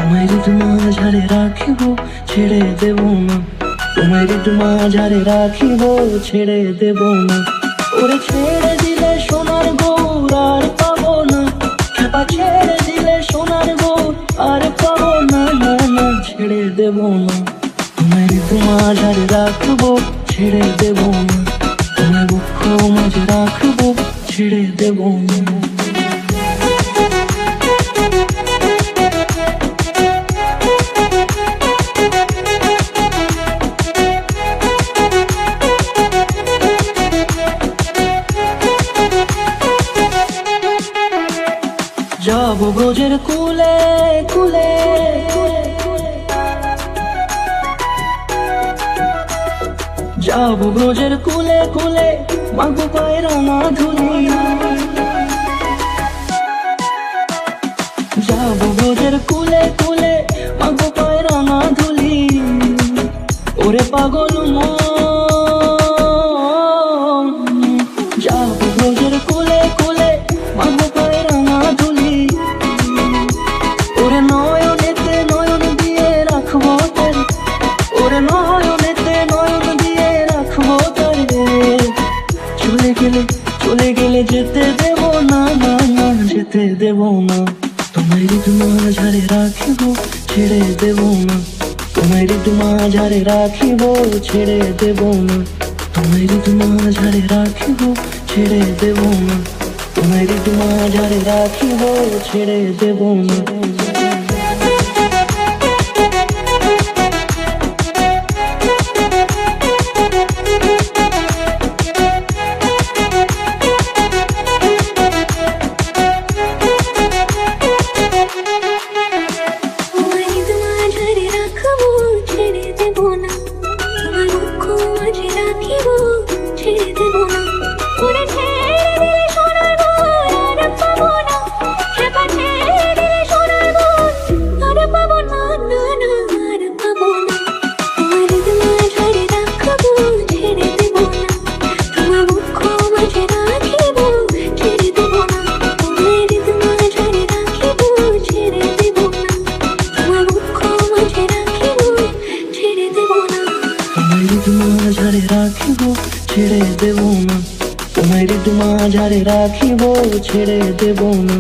তোমায় মাঝারে রাখিব ছেড়ে দেব না, তোমায় মাঝারে রাখিব ছেড়ে দেব না। ওরে ছেড়ে দিলে সোনার গৌর আর পাবো না, খেপা ছেড়ে দিলে সোনার গৌর আর পাবো না, না না ছেড়ে দেব না। তোমায় মাঝারে রাখবো ছেড়ে দেব না, তোমায় বুক মাঝে রাখবো ছেড়ে দেব না। যাব ব্রজের কুলে কুলে, যাব ব্রজের কুলে কুলে, মাগো পায়ের রাঙা ধুলি। যাব ব্রজের কুলে কুলে, মাগো পায়ের রাঙা ধুলি। ওরে পাগল মন, যাব ব্রজের কুলে কুলে, মাগো পায়ের রাঙা ধুলি। ওরে নয়নেতে নয়ন দিয়ে রাখবো তারে, ওরে নয়নেতে নয়ন দিয়ে রাখবো তারে। চলে গেলে চলে গেলে যেতে দেব না, না না যেতে দেব না। তোমায় মাঝারে রাখিব ছেড়ে দেব না, তোমায় মাঝারে রাখিব ছেড়ে দেব না। তোমায় মাঝারে রাখিব ছেড়ে দেব না, তোমায় মাঝারে রাখিব ছেড়ে দেব না। মাঝারে রাখিব ছেড়ে দেব না, তোমায় মাঝারে রাখিব ছেড়ে দেব না।